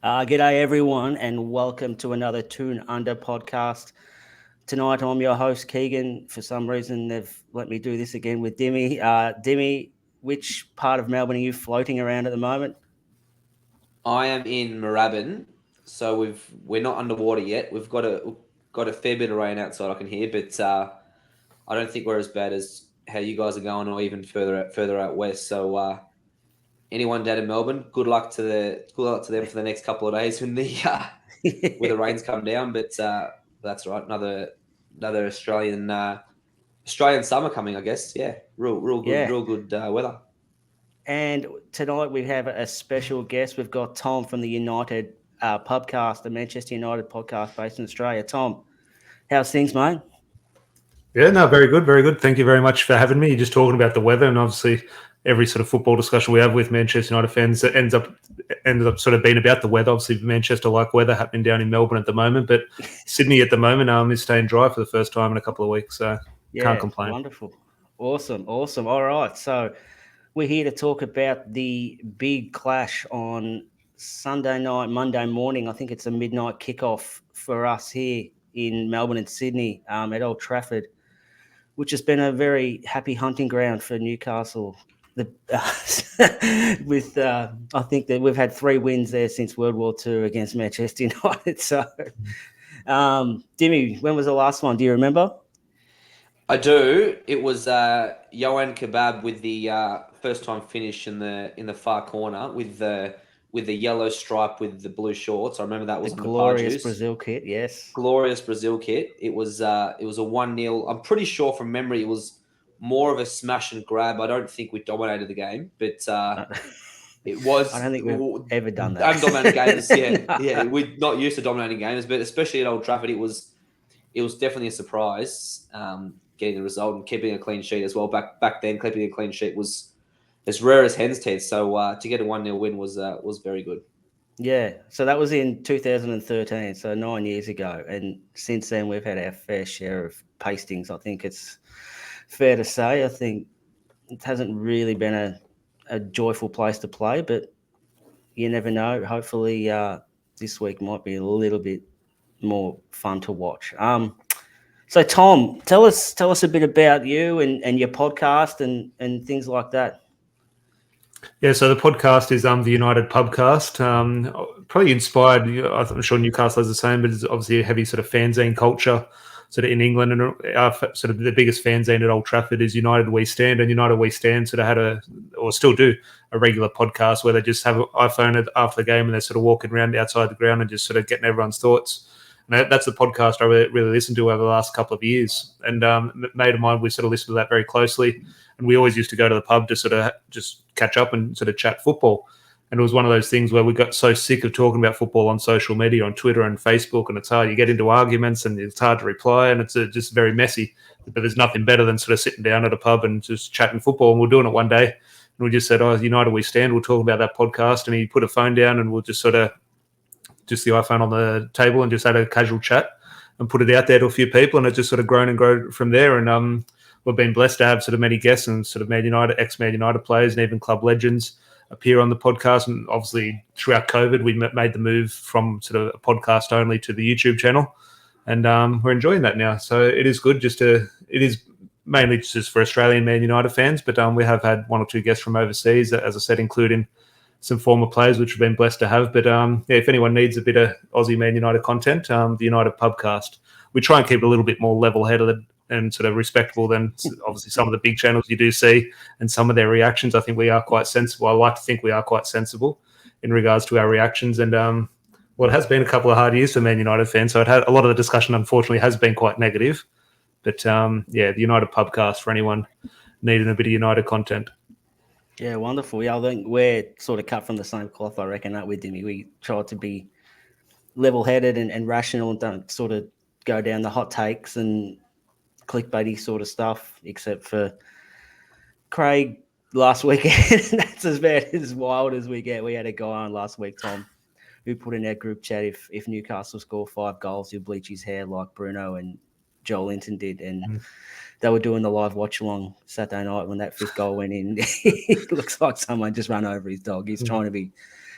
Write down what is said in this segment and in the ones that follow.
G'day everyone, and welcome to another Tune Under podcast. Tonight I'm your host Keegan. For some reason they've let me do this again with Dimmy. Dimmy, which part of Melbourne are you floating around at the moment? I am in Moorabbin, so we're not underwater yet. We've got a fair bit of rain outside I can hear, but I don't think we're as bad as how you guys are going, or even further out west. So anyone down in Melbourne, good luck to them for the next couple of days when the rains come down. But that's right, another Australian summer coming, I guess. Yeah, Yeah. real good weather. And tonight we have a special guest. We've got Tom from the United Pubcast, the Manchester United podcast based in Australia. Tom, how's things, mate? Yeah, no, very good, very good. Thank you very much for having me. You're just talking about the weather, and obviously, every sort of football discussion we have with Manchester United fans ends up sort of being about the weather. Obviously, Manchester like weather happening down in Melbourne at the moment, but Sydney at the moment is staying dry for the first time in a couple of weeks, so can't Yeah, complain. wonderful. Awesome. All right. So we're here to talk about the big clash on Sunday night, Monday morning. I think it's a midnight kickoff for us here in Melbourne and Sydney at Old Trafford, which has been a very happy hunting ground for Newcastle. I think that we've had 3 wins there since World War II against Manchester United. So, Dimmy, when was the last one? Do you remember? I do. It was Yohan Kebab with the first time finish in the far corner with the yellow stripe with the blue shorts. I remember that was The on the glorious Pardews. Brazil kit, yes. Glorious Brazil kit. It was a 1-0. I'm pretty sure from memory it was more of a smash and grab. I don't think we dominated the game, but it was. I don't think we've ever done that. Undominated games, yeah, No. yeah. We're not used to dominating games, but especially at Old Trafford, it was definitely a surprise getting the result and keeping a clean sheet as well. Back then, keeping a clean sheet was as rare as hen's teeth. So to get a 1-0 win was very good. Yeah, so that was in 2013, so 9 years ago. And since then, we've had our fair share of pastings. I think it's fair to say. I think it hasn't really been a joyful place to play, but you never know. Hopefully, this week might be a little bit more fun to watch. So, Tom, tell us a bit about you and your podcast and things like that. Yeah, so the podcast is the United Pubcast. Probably inspired. I'm sure Newcastle is the same, but it's obviously a heavy sort of fanzine culture. Sort of in England, and our sort of the biggest fanzine at Old Trafford is United We Stand, and United We Stand sort of had or still do, a regular podcast where they just have an iPhone after the game and they're sort of walking around outside the ground and just sort of getting everyone's thoughts. And that's the podcast I really listened to over the last couple of years. And a mate of mine, we sort of listened to that very closely. And we always used to go to the pub to sort of just catch up and sort of chat football. And it was one of those things where we got so sick of talking about football on social media, on Twitter and Facebook, and it's hard. You get into arguments and it's hard to reply, and it's just very messy. But there's nothing better than sort of sitting down at a pub and just chatting football. And we're doing it one day, and we just said, "Oh, United We Stand." We'll talk about that podcast, and he put a phone down, and we'll just sort of just the iPhone on the table and just had a casual chat and put it out there to a few people, and it just sort of grown and grown from there. And we've been blessed to have sort of many guests and sort of ex-Man United players and even club legends appear on the podcast. And obviously throughout COVID, we made the move from sort of a podcast only to the YouTube channel, and we're enjoying that now. So it is good. It is mainly just for Australian Man United fans, but we have had 1 or 2 guests from overseas, as I said, including some former players, which we've been blessed to have. But if anyone needs a bit of Aussie Man United content, the United Pubcast, we try and keep it a little bit more level-headed and sort of respectable than obviously some of the big channels you do see, and some of their reactions. I think we are quite sensible. I like to think we are quite sensible in regards to our reactions. And it has been a couple of hard years for Man United fans, so a lot of the discussion, unfortunately, has been quite negative. But the United Pubcast for anyone needing a bit of United content. Yeah, wonderful. Yeah, I think we're sort of cut from the same cloth, I reckon, aren't we, Dimmy? We try to be level-headed and rational and don't sort of go down the hot takes and clickbaity sort of stuff, except for Craig last weekend. That's as wild as we get. We had a guy on last week, Tom, who put in our group chat, if Newcastle score 5 goals, he'll bleach his hair like Bruno and Joel Linton did. And they were doing the live watch along Saturday night when that 5th goal went in. It looks like someone just ran over his dog. He's trying to be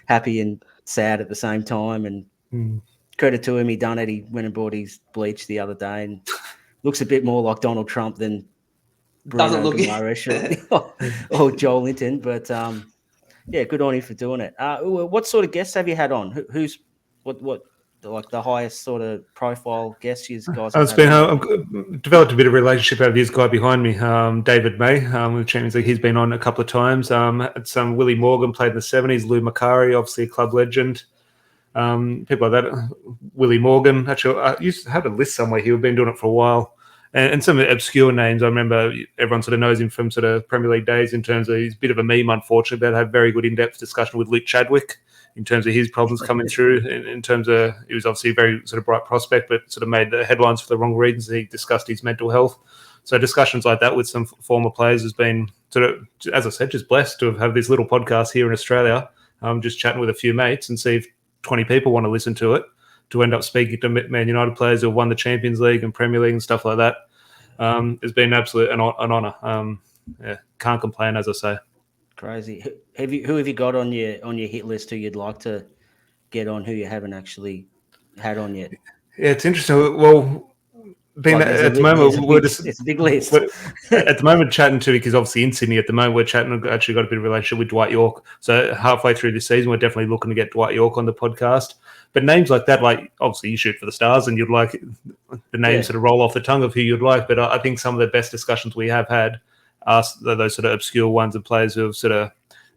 happy and sad at the same time. And credit to him, he done it. He went and bought his bleach the other day and looks a bit more like Donald Trump than Doesn't Bruno look or Joel Linton. But yeah, good on him for doing it. What sort of guests have you had on? Who's what like the highest sort of profile guests you guys have had on? I've developed a bit of a relationship out of this guy behind me, David May, with Champions League. He's been on a couple of times. Some Willie Morgan played in the 70s, Lou Macari, obviously a club legend. People like that. Willie Morgan, actually, I used to have a list somewhere. He'd been doing it for a while. And some obscure names. I remember everyone sort of knows him from sort of Premier League days in terms of he's a bit of a meme, unfortunately, but I had very good in-depth discussion with Luke Chadwick in terms of his problems coming through, in terms of he was obviously a very sort of bright prospect, but sort of made the headlines for the wrong reasons. He discussed his mental health. So discussions like that with some former players has been sort of, as I said, just blessed to have this little podcast here in Australia, just chatting with a few mates and see if 20 people want to listen to it, to end up speaking to Man United players who have won the Champions League and Premier League and stuff like that. It's been absolute an honour. Can't complain, as I say. Crazy. Who have you got on your hit list who you'd like to get on who you haven't actually had on yet? Yeah, it's interesting. Well, being at the moment, it's a big list. At the moment, chatting to, because obviously in Sydney at the moment, we're chatting. I've actually got a bit of a relationship with Dwight York. So halfway through this season, we're definitely looking to get Dwight York on the podcast. But names like that, like obviously you shoot for the stars and you'd like the names sort of roll off the tongue of who you'd like. But I think some of the best discussions we have had are those sort of obscure ones and players who have sort of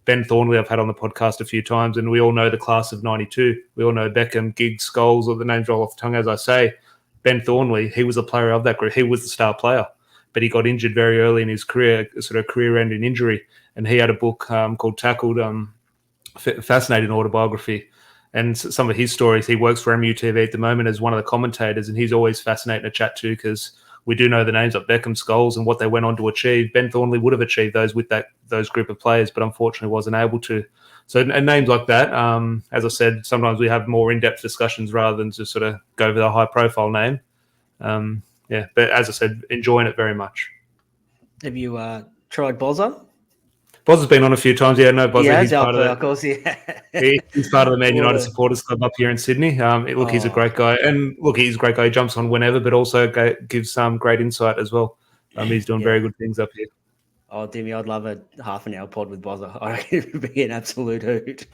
Ben Thornley I've had on the podcast a few times, and we all know the class of 92. We all know Beckham, Giggs, Scholes, or the names roll off the tongue, as I say. Ben Thornley, he was a player of that group. He was the star player, but he got injured very early in his career, sort of career-ending injury. And he had a book called Tackled, fascinating autobiography. And some of his stories, he works for MUTV at the moment as one of the commentators, and he's always fascinating to chat to because we do know the names of Beckham, Scholes, and what they went on to achieve. Ben Thornley would have achieved those with those group of players, but unfortunately wasn't able to. So, and names like that, as I said, sometimes we have more in-depth discussions rather than just sort of go over the high-profile name. But as I said, enjoying it very much. Have you tried Bozza? Bozza's been on a few times. Yeah, no, Bozza. Yeah, he's part of course, yeah. He's part of the Man United Supporters Club up here in Sydney. He's a great guy. And look, he's a great guy. He jumps on whenever, but also gives some great insight as well. He's doing very good things up here. Oh, Dimmy, I'd love a half an hour pod with Bozza. I reckon it would be an absolute hoot.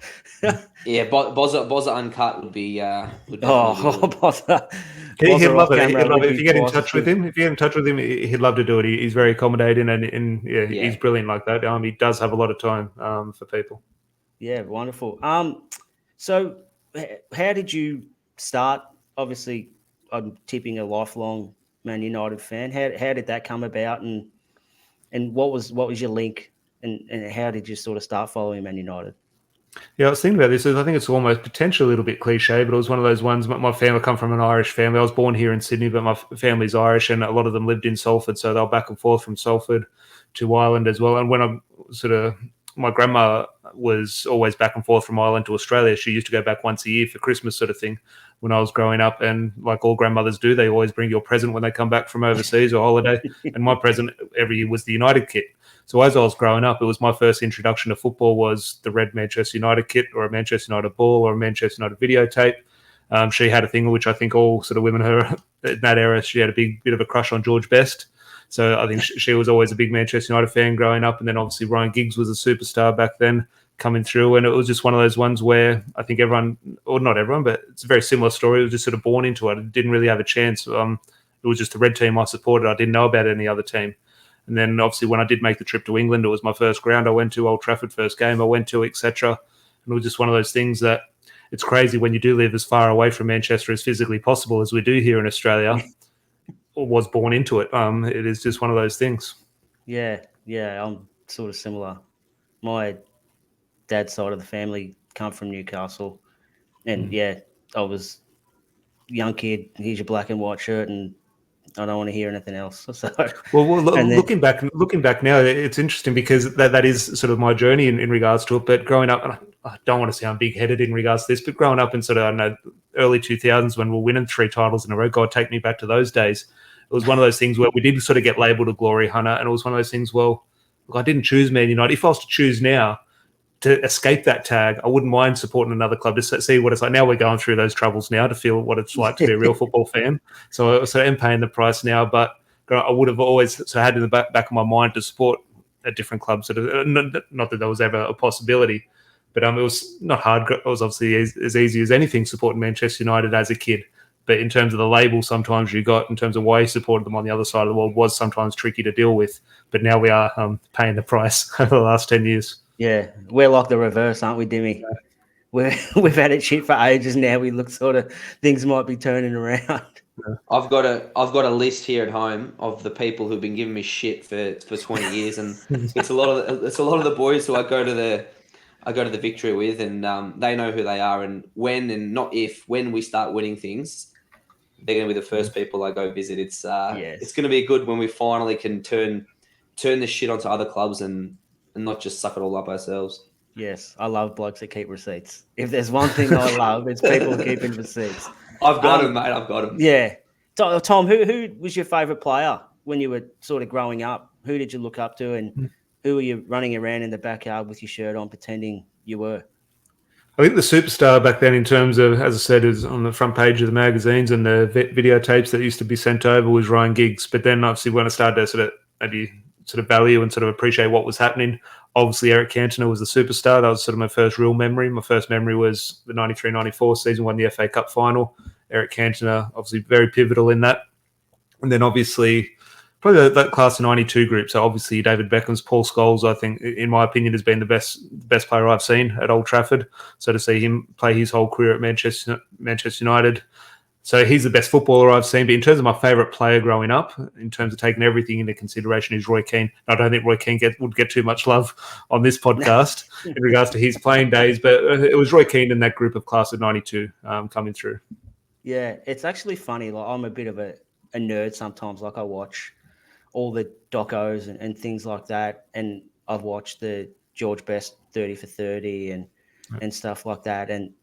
Yeah, Bozza Uncut would be... Bozza. He'd love it. If you get in touch with him, he'd love to do it. He's very accommodating and he's brilliant like that. He does have a lot of time for people. Yeah, wonderful. So how did you start? Obviously, I'm tipping a lifelong Man United fan. How did that come about, and what was your link, and how did you sort of start following Man United? Yeah, I was thinking about this. I think it's almost potentially a little bit cliche, but it was one of those ones. My family come from an Irish family. I was born here in Sydney, but my family's Irish, and a lot of them lived in Salford, so they were back and forth from Salford to Ireland as well. And when my grandma was always back and forth from Ireland to Australia. She used to go back once a year for Christmas sort of thing when I was growing up. And like all grandmothers do, they always bring you a present when they come back from overseas or holiday. And my present every year was the United kit. So as I was growing up, it was my first introduction to football was the red Manchester United kit or a Manchester United ball or a Manchester United videotape. She had a thing which I think all sort of women in that era, she had a bit of a crush on George Best. So I think she was always a big Manchester United fan growing up. And then obviously Ryan Giggs was a superstar back then coming through. And it was just one of those ones where I think everyone, or not everyone, but it's a very similar story. It was just sort of born into it. It didn't really have a chance. It was just the red team I supported. I didn't know about any other team. And then obviously when I did make the trip to England, it was my first ground I went to, Old Trafford, first game I went to, etc. And it was just one of those things that it's crazy when you do live as far away from Manchester as physically possible as we do here in Australia. Was born into it. It is just one of those things. Yeah, I'm sort of similar. My dad's side of the family come from Newcastle, and I was a young kid. Here's your black and white shirt, and I don't want to hear anything else. So, looking back now, it's interesting because that is sort of my journey in regards to it. But growing up, and I don't want to sound big-headed in regards to this, but growing up in sort of, I don't know, early 2000s when we're winning 3 titles in a row, God take me back to those days. It was one of those things where we did sort of get labelled a glory hunter, and it was one of those things, well, look, I didn't choose Man United. If I was to choose now, to escape that tag, I wouldn't mind supporting another club to see what it's like. Now we're going through those troubles now to feel what it's like to be a real football fan. So I am paying the price now, but I would have always had in the back of my mind to support a different club. Not that there was ever a possibility, but it was not hard. It was obviously as easy as anything supporting Manchester United as a kid. But in terms of the label, sometimes you got in terms of why you supported them on the other side of the world was sometimes tricky to deal with. But now we are paying the price over the last 10 years. Yeah, we're like the reverse, aren't we, Dimmy? We've had it shit for ages now. We look sort of things might be turning around. I've got a list here at home of the people who've been giving me shit for 20 years, and it's a lot of the boys who I go to the victory with, and they know who they are, and when we start winning things, they're going to be the first people I go visit. It's It's going to be good when we finally can turn the shit onto other clubs and not just suck it all up ourselves. Yes, I love blokes that keep receipts. If there's one thing I love, it's people keeping receipts. I've got him, mate. I've got him. Yeah. Tom, who was your favourite player when you were sort of growing up? Who did you look up to, and who were you running around in the backyard with your shirt on pretending you were? I think the superstar back then, in terms of, as I said, is on the front page of the magazines and the videotapes that used to be sent over, was Ryan Giggs. But then obviously when I started to sort of value and sort of appreciate what was happening, obviously Eric Cantona was the superstar. That was sort of my first real memory. My first memory was the 93-94 season, won the FA Cup final. Eric Cantona, obviously very pivotal in that. And then obviously probably that class of 92 group. So obviously David Beckham's, Paul Scholes, I think, in my opinion, has been the best player I've seen at Old Trafford. So to see him play his whole career at Manchester United. So he's the best footballer I've seen. But in terms of my favourite player growing up, in terms of taking everything into consideration, is Roy Keane. I don't think Roy Keane would get too much love on this podcast in regards to his playing days. But it was Roy Keane and that group of class of 92 coming through. Yeah, it's actually funny. Like, I'm a bit of a nerd sometimes. Like, I watch all the docos and things like that. And I've watched the George Best 30 for 30 and stuff like that. And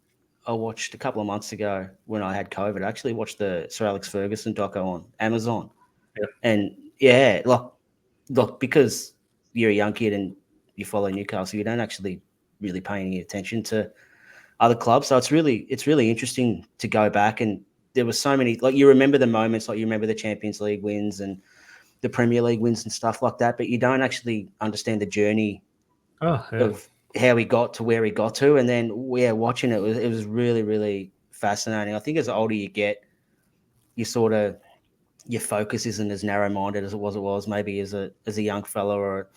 I watched a couple of months ago when I had COVID, I actually watched the Sir Alex Ferguson doco on Amazon. Yep. And yeah, look, because you're a young kid and you follow Newcastle, you don't actually really pay any attention to other clubs. So it's really interesting to go back, and there were so many, like, you remember the moments, like you remember the Champions League wins and the Premier League wins and stuff like that, but you don't actually understand the journey of how he got to where he got to. And then watching it was really, really fascinating. I think as older you get, your focus isn't as narrow-minded as it was maybe as a young fella or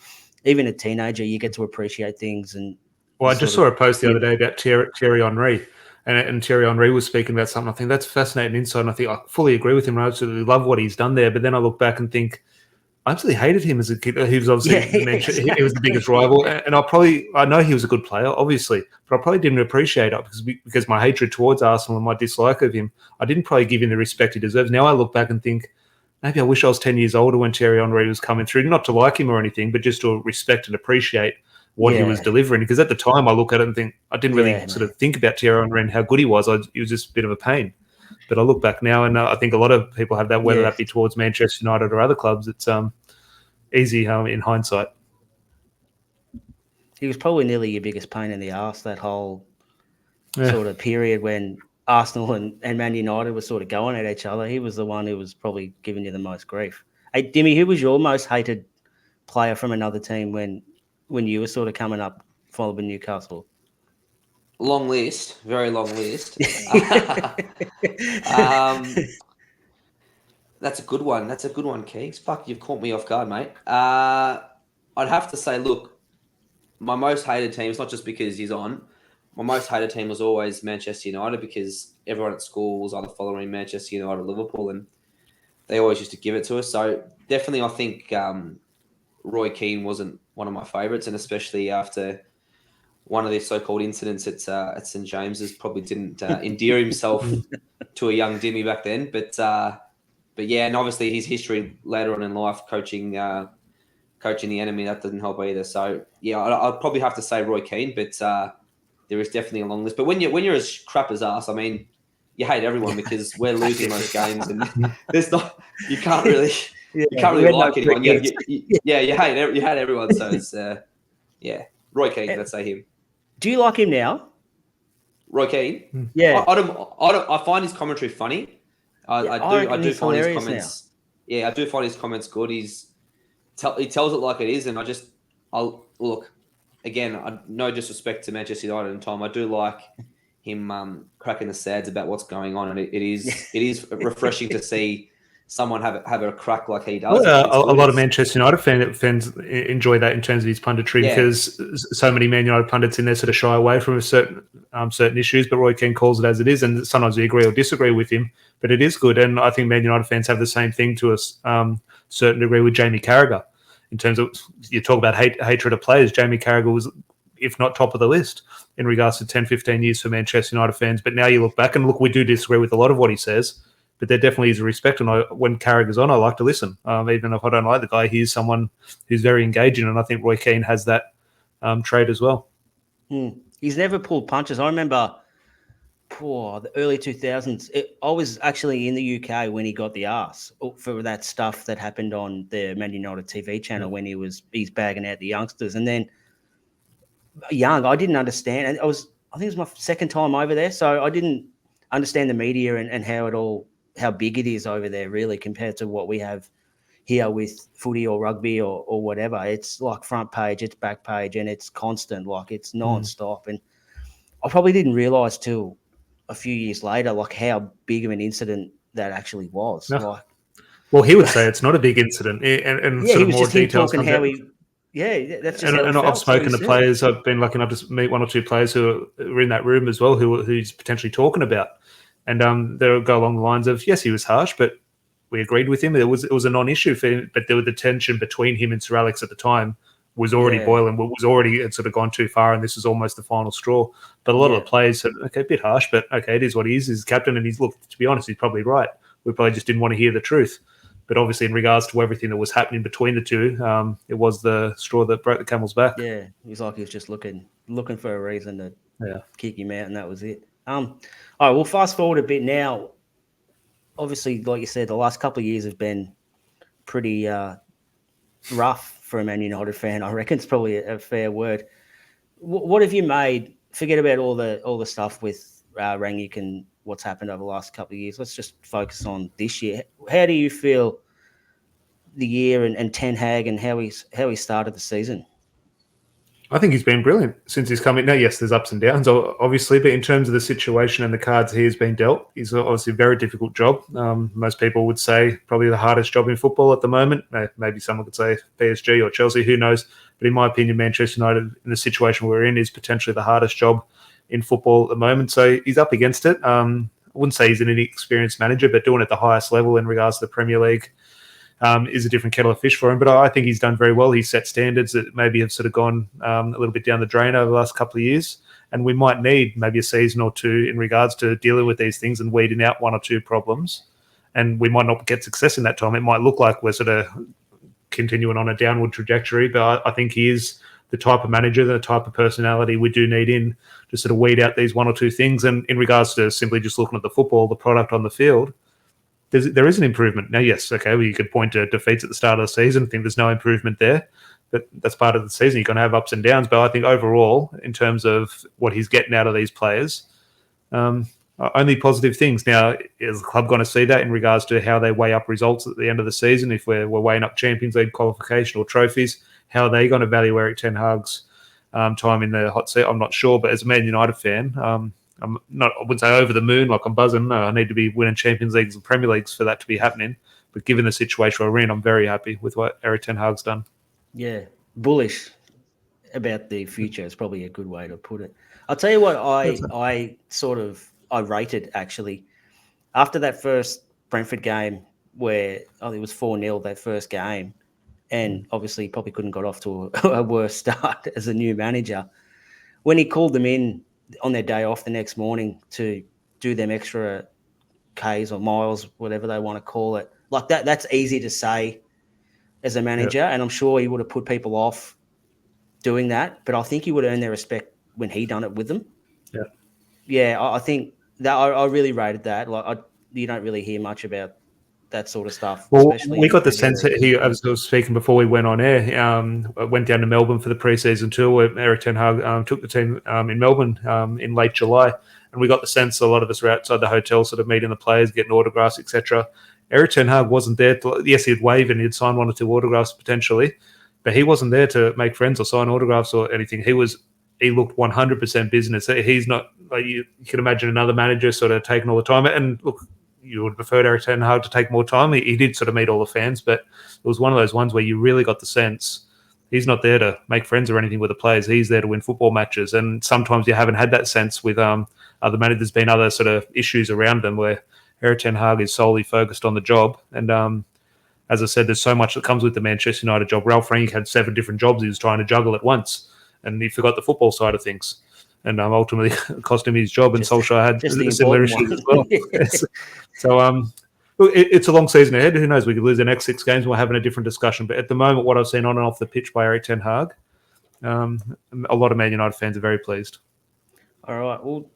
even a teenager. You get to appreciate things. And I just saw a post the other day about Thierry Henry, and Thierry Henry was speaking about something. I think that's fascinating insight, and I think I fully agree with him. I absolutely love what he's done there. But then I look back and think, I absolutely hated him as a kid. He was obviously he was the biggest rival, and I know he was a good player, obviously, but I probably didn't appreciate it because my hatred towards Arsenal and my dislike of him, I didn't probably give him the respect he deserves. Now I look back and think, maybe I wish I was 10 years older when Thierry Henry was coming through, not to like him or anything, but just to respect and appreciate what he was delivering. Because at the time I look at it and think, I didn't really sort of think about Thierry Henry and how good he was. He was just a bit of a pain. But I look back now, and I think a lot of people have that, whether that be towards Manchester United or other clubs. It's easy in hindsight. He was probably nearly your biggest pain in the arse, that whole sort of period when Arsenal and Man United were sort of going at each other. He was the one who was probably giving you the most grief. Hey, Dimmy, who was your most hated player from another team when you were sort of coming up following Newcastle? Long list, very long list. That's a good one. That's a good one, Keegs. Fuck, you've caught me off guard, mate. I'd have to say, look, my most hated team, it's not just because he's on. My most hated team was always Manchester United, because everyone at school was either following Manchester United or Liverpool, and they always used to give it to us. So definitely I think Roy Keane wasn't one of my favourites, and especially after one of their so-called incidents at St James's, probably didn't endear himself to a young Dimmy back then. But yeah, and obviously his history later on in life coaching the enemy, that didn't help either. So yeah, I'd probably have to say Roy Keane, but there is definitely a long list. But when you're as crap as us, I mean, you hate everyone because we're losing most games, and you can't really like anyone. You hate everyone. So it's Roy Keane. Let's say him. Do you like him now? Roy Keane. Yeah. I find his commentary funny. I reckon do he's find his hilarious comments. Yeah, I do find his comments good. He tells it like it is, and I'll look again. No disrespect to Manchester United and Tom. I do like him cracking the sads about what's going on, and it is refreshing to see someone have a crack like he does. Well, a lot of Manchester United fans enjoy that in terms of his punditry because so many Man United pundits in there sort of shy away from certain issues, but Roy Keane calls it as it is, and sometimes we agree or disagree with him, but it is good, and I think Man United fans have the same thing to a certain degree with Jamie Carragher. In terms of, you talk about hatred of players, Jamie Carragher was, if not top of the list, in regards to 10, 15 years for Manchester United fans. But now you look back, and look, we do disagree with a lot of what he says, but there definitely is a respect. And when Carragher's on, I like to listen. Even if I don't like the guy, he's someone who's very engaging, and I think Roy Keane has that trait as well. He's never pulled punches. I remember the early 2000s. I was actually in the UK when he got the arse for that stuff that happened on the Man United TV channel when he's bagging out the youngsters. And then young, I didn't understand. And I think it was my second time over there, so I didn't understand the media and how big it is over there, really, compared to what we have here with footy or rugby or whatever. It's like front page, it's back page, and it's constant, like it's non-stop. And I probably didn't realise till a few years later, like how big of an incident that actually was. No. Well, he would say it's not a big incident, and yeah, sort he of was more just him details. talking how he. Yeah, that's just how he felt. I've spoken to players. I've been lucky enough to meet one or two players who are in that room as well, who he's potentially talking about, and they'll go along the lines of, yes, he was harsh, but we agreed with him. It was a non-issue for him, but there was the tension between him and Sir Alex at the time was already boiling. Was already had sort of gone too far, and this was almost the final straw. But a lot of the players said, okay, a bit harsh, but okay, it is what he is. He's captain, and to be honest, he's probably right. We probably just didn't want to hear the truth. But obviously, in regards to everything that was happening between the two, it was the straw that broke the camel's back. Yeah, he was just looking for a reason to kick him out, and that was it. All right, we'll fast forward a bit now. Obviously, like you said, the last couple of years have been pretty rough for a Man United fan. I reckon it's probably a fair word. What have you made? Forget about all the stuff with Rangnick and what's happened over the last couple of years. Let's just focus on this year. How do you feel the year and Ten Hag and how he started the season? I think he's been brilliant since he's come in. Now, yes, there's ups and downs, obviously, but in terms of the situation and the cards he has been dealt, it's obviously a very difficult job. Most people would say probably the hardest job in football at the moment. Maybe someone could say PSG or Chelsea, who knows? But in my opinion, Manchester United, in the situation we're in, is potentially the hardest job in football at the moment. So he's up against it. I wouldn't say he's an inexperienced manager, but doing it at the highest level in regards to the Premier League is a different kettle of fish for him. But I think he's done very well. He's set standards that maybe have sort of gone a little bit down the drain over the last couple of years. And we might need maybe a season or two in regards to dealing with these things and weeding out one or two problems. And we might not get success in that time. It might look like we're sort of continuing on a downward trajectory, but I think he is the type of manager, the type of personality we do need in to sort of weed out these one or two things. And in regards to simply just looking at the football, the product on the field, there is an improvement. Now, yes, okay, well, you could point to defeats at the start of the season, think there's no improvement there, but that's part of the season. You're going to have ups and downs. But I think overall, in terms of what he's getting out of these players, only positive things. Now, is the club going to see that in regards to how they weigh up results at the end of the season? If we're weighing up Champions League qualification or trophies, how are they going to value Eric Ten Hag's time in the hot seat? I'm not sure. But as a Man United fan, I wouldn't say over the moon, like I'm buzzing. No, I need to be winning Champions Leagues and Premier Leagues for that to be happening. But given the situation we're in, I'm very happy with what Eric Ten Hag's done. Yeah, bullish about the future is probably a good way to put it. I'll tell you what I rated, actually. After that first Brentford game where it was 4-0 that first game, and obviously probably couldn't got off to a worse start as a new manager, when he called them in on their day off the next morning to do them extra Ks or miles, whatever they want to call it, like that's easy to say as a manager, and I'm sure he would have put people off doing that, but I think he would earn their respect when he done it with them. I think that I really rated that. Like you don't really hear much about that sort of stuff. Well, Especially we got the in sense that he, as I was speaking before we went on air, went down to Melbourne for the pre-season tour where Eric Ten Hag took the team in Melbourne in late July. And we got the sense a lot of us were outside the hotel sort of meeting the players, getting autographs, etc. Eric Ten Hag wasn't there. Yes, he'd wave and he'd sign 1 or 2 autographs potentially, but he wasn't there to make friends or sign autographs or anything. He looked 100% business. He's not, like you can imagine another manager sort of taking all the time. And look, you would have preferred Eric Ten Hag to take more time. He did sort of meet all the fans, but it was one of those ones where you really got the sense he's not there to make friends or anything with the players. He's there to win football matches. And sometimes you haven't had that sense with other managers. There's been other sort of issues around them where Eric Ten Hag is solely focused on the job. And as I said, there's so much that comes with the Manchester United job. Ralph Rangnick had 7 different jobs he was trying to juggle at once, and he forgot the football side of things. And ultimately cost him his job, and Solskjaer had similar issues as well. So it's a long season ahead. Who knows? We could lose the next 6 games. We're having a different discussion. But at the moment, what I've seen on and off the pitch by Eric Ten Hag, a lot of Man United fans are very pleased. All right. Well,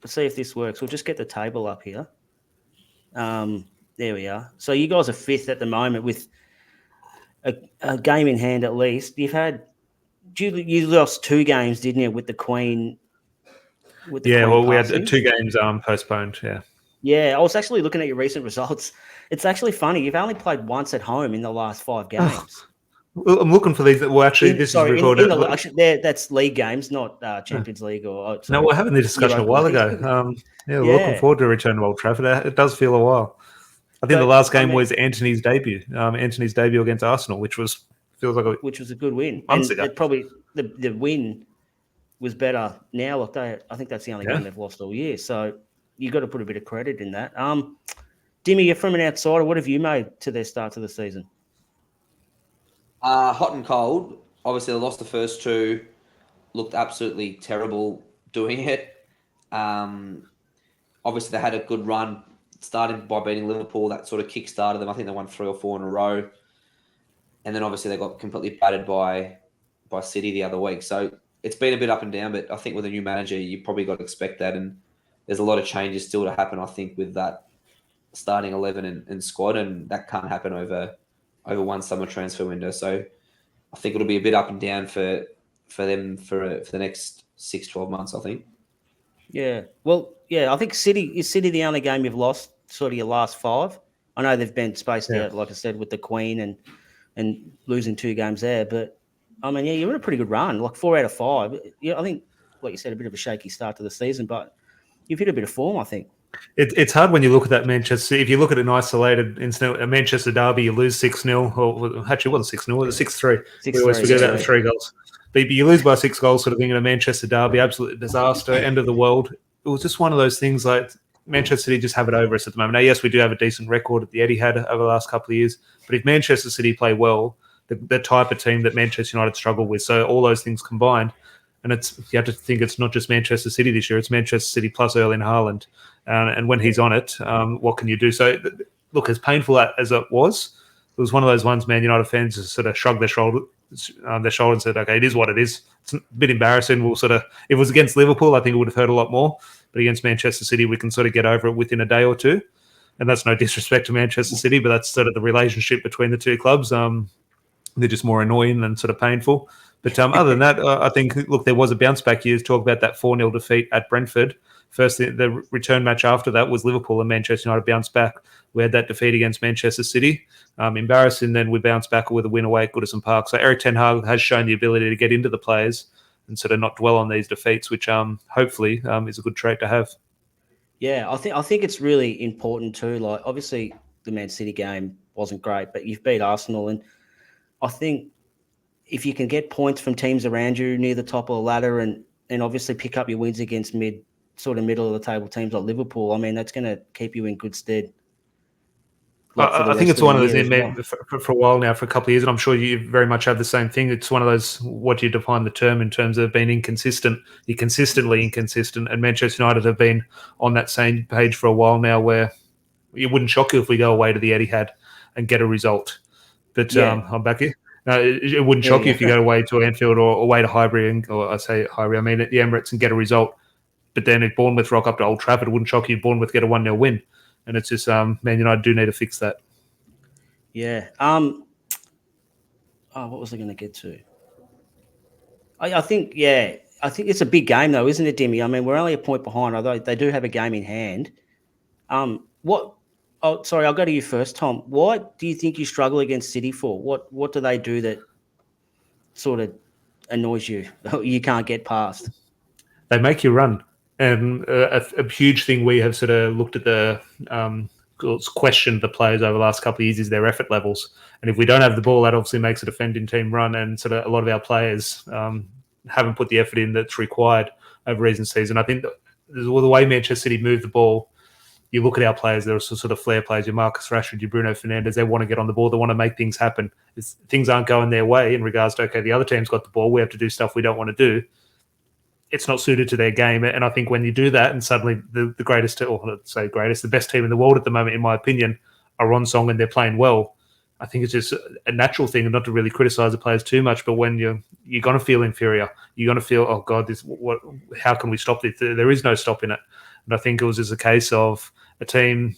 let's see if this works. We'll just get the table up here. There we are. So you guys are 5th at the moment with a game in hand at least. You lost 2 games, didn't you, with the Queen? We had 2 games postponed. Yeah, I was actually looking at your recent results. It's actually funny. You've only played once at home in the last 5 games. Well, I'm looking for these. Well, actually, is recorded. That's league games, not Champions League or. No, we're having the discussion a while ago. We're looking forward to a return to Old Trafford. It does feel a while. I think the last game was Anthony's debut. Anthony's debut against Arsenal, which was a good win. Months ago. Probably the win was better now. Look, I think that's the only game they've lost all year. So you got to put a bit of credit in that. Dimmy, you're from an outsider. What have you made to their start to the season? Hot and cold. Obviously, they lost the first 2. Looked absolutely terrible doing it. Obviously, they had a good run. Started by beating Liverpool. That sort of kick-started them. I think they won 3 or 4 in a row. And then obviously they got completely battered by City the other week. So it's been a bit up and down, but I think with a new manager, you probably got to expect that. And there's a lot of changes still to happen, I think, with that starting 11 and squad. And that can't happen over one summer transfer window. So I think it'll be a bit up and down for them for the next 6-12 months, I think. Yeah. Well, yeah, I think City the only game you've lost sort of your last 5. I know they've been spaced out, like I said, with the Queen and losing 2 games there. But, I mean, you're in a pretty good run, like 4 out of 5. Yeah, I think, like you said, a bit of a shaky start to the season, but you've hit a bit of form, I think. It's hard when you look at that Manchester. If you look at an isolated incident, a Manchester derby, you lose 6-0. Or actually, it wasn't 6-0, it was 6-3. We always forget about the 3 goals. But you lose by 6 goals sort of thing in a Manchester derby, absolute disaster, end of the world. It was just one of those things like Manchester City just have it over us at the moment. Now, yes, we do have a decent record at the Etihad over the last couple of years, but if Manchester City play well, the type of team that Manchester United struggle with, so all those things combined, and you have to think it's not just Manchester City this year, it's Manchester City plus Erling Haaland. And when he's on it, what can you do? So, look, as painful as it was one of those ones, Man United fans just sort of shrugged their shoulder and said, okay, it is what it is. It's a bit embarrassing. If it was against Liverpool, I think it would have hurt a lot more. But against Manchester City, we can sort of get over it within a day or 2. And that's no disrespect to Manchester City, but that's sort of the relationship between the 2 clubs. They're just more annoying and sort of painful. But other than that, I think, look, there was a bounce back year. Talk about that 4-0 defeat at Brentford. First, the return match after that was Liverpool, and Manchester United bounced back. We had that defeat against Manchester City. Embarrassing, then we bounced back with a win away at Goodison Park. So Eric Ten Hag has shown the ability to get into the players and sort of not dwell on these defeats, which hopefully is a good trait to have. Yeah, I think it's really important too. Like, obviously, the Man City game wasn't great, but you've beat Arsenal, and I think if you can get points from teams around you near the top of the ladder, and obviously pick up your wins against middle of the table teams like Liverpool, I mean, that's going to keep you in good stead. I think it's one of those for a while now, for a couple of years, and I'm sure you very much have the same thing. It's one of those, what do you define the term in terms of being inconsistent? You're consistently inconsistent, and Manchester United have been on that same page for a while now, where it wouldn't shock you if we go away to the Etihad and get a result. But I'm back here. No, it wouldn't shock you if you go away to Anfield or away to Highbury, I mean at the Emirates and get a result. But then if Bournemouth rock up to Old Trafford, it wouldn't shock you if Bournemouth get a 1-0 win. And it's just Man United do need to fix that. Yeah. What was I going to get to? I think it's a big game though, isn't it, Dimmy? I mean, we're only a point behind, although they do have a game in hand. What? Oh, sorry, I'll go to you first, Tom. What do you think you struggle against City for? What do they do that sort of annoys you? You can't get past. They make you run, and a huge thing we have sort of looked at questioned the players over the last couple of years is their effort levels. And if we don't have the ball, that obviously makes a defending team run, and sort of a lot of our players haven't put the effort in that's required over recent season. I think that the way Manchester City move the ball, you look at our players, they're sort of flair players, your Marcus Rashford, your Bruno Fernandes, they want to get on the ball, they want to make things happen. Things aren't going their way in regards to, okay, the other team's got the ball, we have to do stuff we don't want to do. It's not suited to their game. And I think when you do that and suddenly the greatest, or let's say greatest, the best team in the world at the moment, in my opinion, are on song and they're playing well, I think it's just a natural thing, and not to really criticize the players too much, but when you're going to feel inferior, you're going to feel, oh God, how can we stop this? There is no stopping it. And I think it was just a case of a team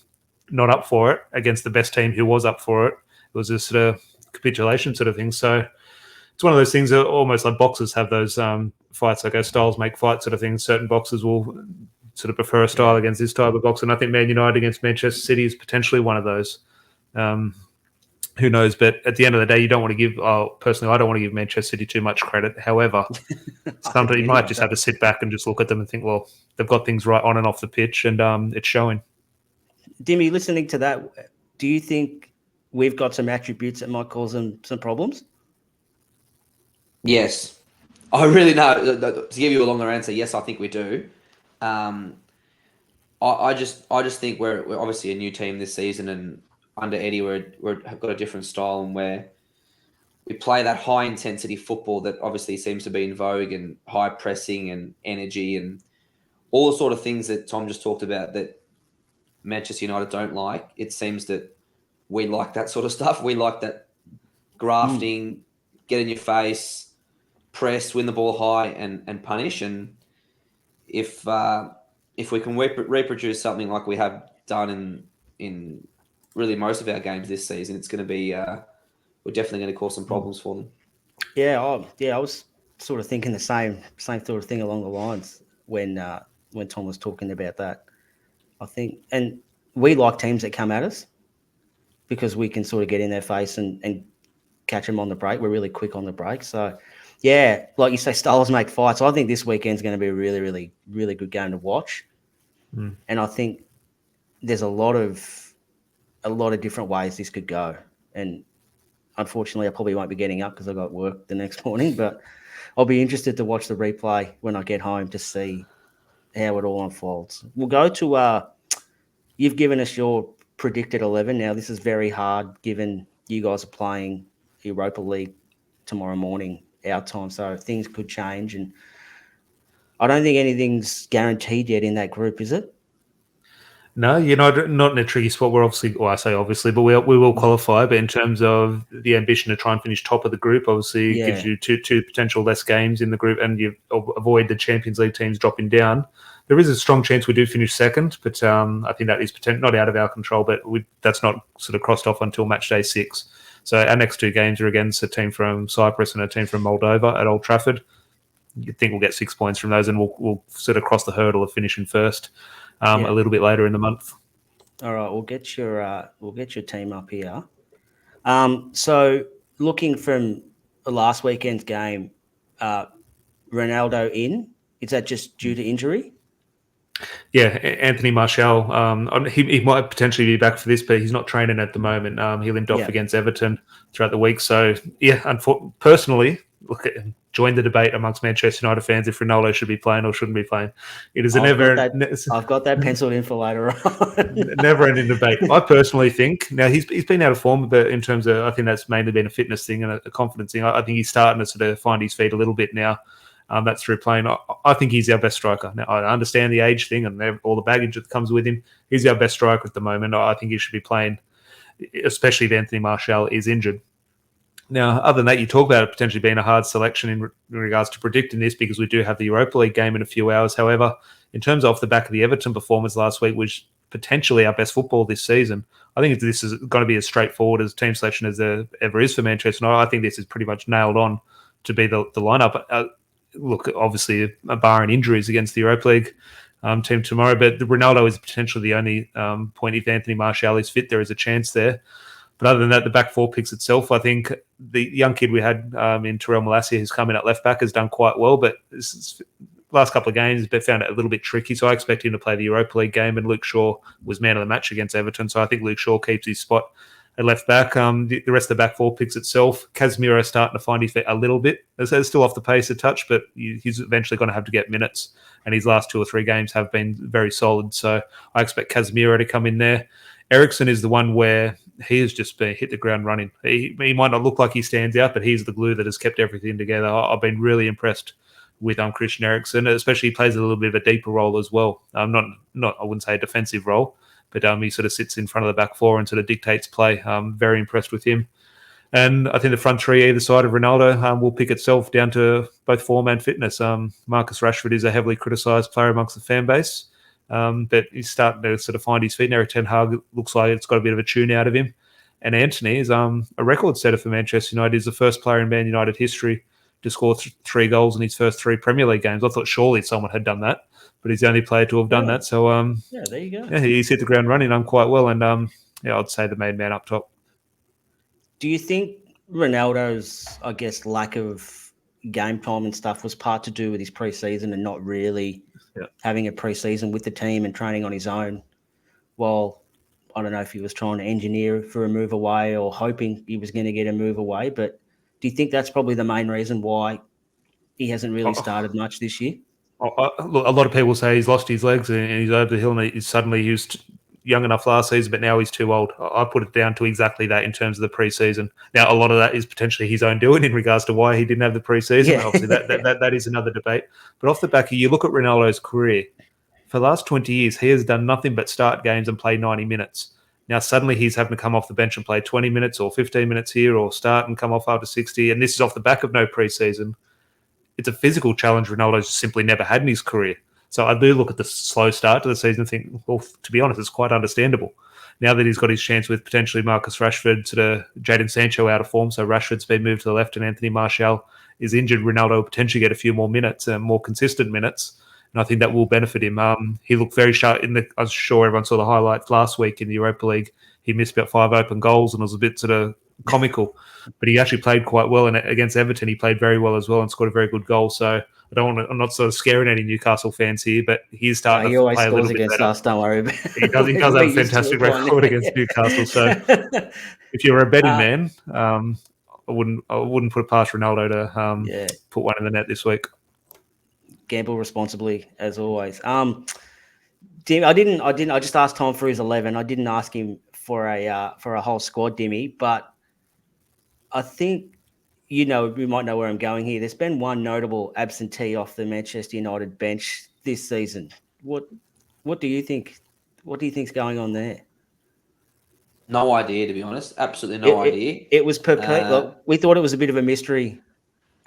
not up for it against the best team who was up for it. It was a sort of capitulation sort of thing. So it's one of those things that almost like boxers have those fights, like styles make fights sort of things. Certain boxers will sort of prefer a style against this type of boxer. And I think Man United against Manchester City is potentially one of those. Who knows? But at the end of the day, you don't want to give, personally, I don't want to give Manchester City too much credit. However, sometimes you might just have to sit back and just look at them and think, well, they've got things right on and off the pitch, and it's showing. Dimmy, listening to that, do you think we've got some attributes that might cause them some problems? Yes. I really know. To give you a longer answer, yes, I think we do. I just think we're obviously a new team this season, and under Eddie, we've got a different style, and where we play that high intensity football that obviously seems to be in vogue, and high pressing and energy and all the sort of things that Tom just talked about that Manchester United don't like. It seems that we like that sort of stuff. We like that grafting, get in your face, press, win the ball high, and punish. And if we can reproduce something like we have done in really most of our games this season, it's going to be we're definitely going to cause some problems for them. Yeah, I was sort of thinking the same sort of thing along the lines when Tom was talking about that. I think, and we like teams that come at us because we can sort of get in their face and catch them on the break. We're really quick on the break. So, yeah, like you say, styles make fights. I think this weekend's going to be a really, really, really good game to watch. And I think there's a lot of different ways this could go. And unfortunately, I probably won't be getting up because I've got work the next morning, but I'll be interested to watch the replay when I get home to see how it all unfolds. We'll go to you've given us your predicted 11. Now, this is very hard given you guys are playing Europa League tomorrow morning, our time, so things could change. And I don't think anything's guaranteed yet in that group, is it? No, you're not in a tricky spot. We're obviously, well, I say obviously, but we will qualify. But in terms of the ambition to try and finish top of the group, obviously gives you two potential less games in the group, and you avoid the Champions League teams dropping down. There is a strong chance we do finish second, but I think that is not out of our control, but that's not sort of crossed off until match day 6. So our next 2 games are against a team from Cyprus and a team from Moldova at Old Trafford. You'd think we'll get 6 points from those, and we'll sort of cross the hurdle of finishing first. A little bit later in the month. All right, we'll get your team up here. So looking from the last weekend's game, Ronaldo in. Is that just due to injury? Yeah, Anthony Martial. He might potentially be back for this, but he's not training at the moment. He limped off against Everton throughout the week. So yeah, personally, join the debate amongst Manchester United fans if Ronaldo should be playing or shouldn't be playing. It is I've got that penciled in for later on. Never-ending debate. I personally think now he's been out of form, but in terms of I think that's mainly been a fitness thing and a confidence thing. I think he's starting to sort of find his feet a little bit now. That's through playing. I think he's our best striker. Now I understand the age thing and all the baggage that comes with him. He's our best striker at the moment. I think he should be playing, especially if Anthony Martial is injured. Now, other than that, you talk about it potentially being a hard selection in regards to predicting this because we do have the Europa League game in a few hours. However, in terms of off the back of the Everton performance last week, which potentially our best football this season. I think this is going to be as straightforward as team selection as there ever is for Manchester United. I think this is pretty much nailed on to be the lineup. Look, obviously, barring injuries against the Europa League team tomorrow, but Ronaldo is potentially the only point. If Anthony Martial is fit, there is a chance there. But other than that, the back four picks itself, I think the young kid we had in Terrell Malacia, who's come in at left back, has done quite well. But last couple of games, but found it a little bit tricky. So I expect him to play the Europa League game. And Luke Shaw was man of the match against Everton. So I think Luke Shaw keeps his spot at left back. The rest of the back four picks itself, Casemiro starting to find his feet a little bit. It's still off the pace a touch, but he's eventually going to have to get minutes. And his last 2 or 3 games have been very solid. So I expect Casemiro to come in there. Eriksen is the one where he has just been hit the ground running. He might not look like he stands out, but he's the glue that has kept everything together. I've been really impressed with Christian Eriksen, especially he plays a little bit of a deeper role as well. Not I wouldn't say a defensive role, but he sort of sits in front of the back four and sort of dictates play. I'm very impressed with him. And I think the front three either side of Ronaldo will pick itself down to both form and fitness. Marcus Rashford is a heavily criticised player amongst the fan base. But he's starting to sort of find his feet. Ten Hag looks like it's got a bit of a tune out of him. And Antony is a record setter for Manchester United. He's the first player in Man United history to score 3 goals in his first 3 Premier League games. I thought surely someone had done that, but he's the only player to have done that. So there you go. Yeah, he's hit the ground running quite well. And I'd say the main man up top. Do you think Ronaldo's, I guess, lack of game time and stuff was part to do with his pre-season and not really having a pre-season with the team and training on his own? Well, I don't know if he was trying to engineer for a move away or hoping he was going to get a move away, but do you think that's probably the main reason why he hasn't really started much this year? Look, a lot of people say he's lost his legs and he's over the hill, and he was young enough last season, but now he's too old. I put it down to exactly that in terms of the pre-season. Now, a lot of that is potentially his own doing in regards to why he didn't have the pre-season. Yeah. Obviously, that is another debate. But off the back of you look at Ronaldo's career. For the last 20 years, he has done nothing but start games and play 90 minutes. Now, suddenly he's having to come off the bench and play 20 minutes or 15 minutes here or start and come off after 60. And this is off the back of no pre-season. It's a physical challenge Ronaldo's simply never had in his career. So I do look at the slow start to the season and think, well, to be honest, it's quite understandable. Now that he's got his chance with potentially Marcus Rashford, sort of Jadon Sancho out of form, so Rashford's been moved to the left and Anthony Martial is injured, Ronaldo will potentially get a few more minutes and more consistent minutes. And I think that will benefit him. He looked very sharp I'm sure everyone saw the highlights last week in the Europa League. He missed about 5 open goals and it was a bit sort of comical. But he actually played quite well, and against Everton, he played very well as well and scored a very good goal. So I'm not sort of scaring any Newcastle fans here, but he's starting to play a little bit better. Us, don't worry about it. He does have a fantastic record against Newcastle. So if you're a betting man, I wouldn't put it past Ronaldo to put one in the net this week. Gamble responsibly, as always. Dim, I just asked Tom for his 11. I didn't ask him for a whole squad, Dimmy, but I think we might know where I'm going here. There's been one notable absentee off the Manchester United bench this season. What do you think? What do you think's going on there? No idea, to be honest. Absolutely no idea. It was we thought it was a bit of a mystery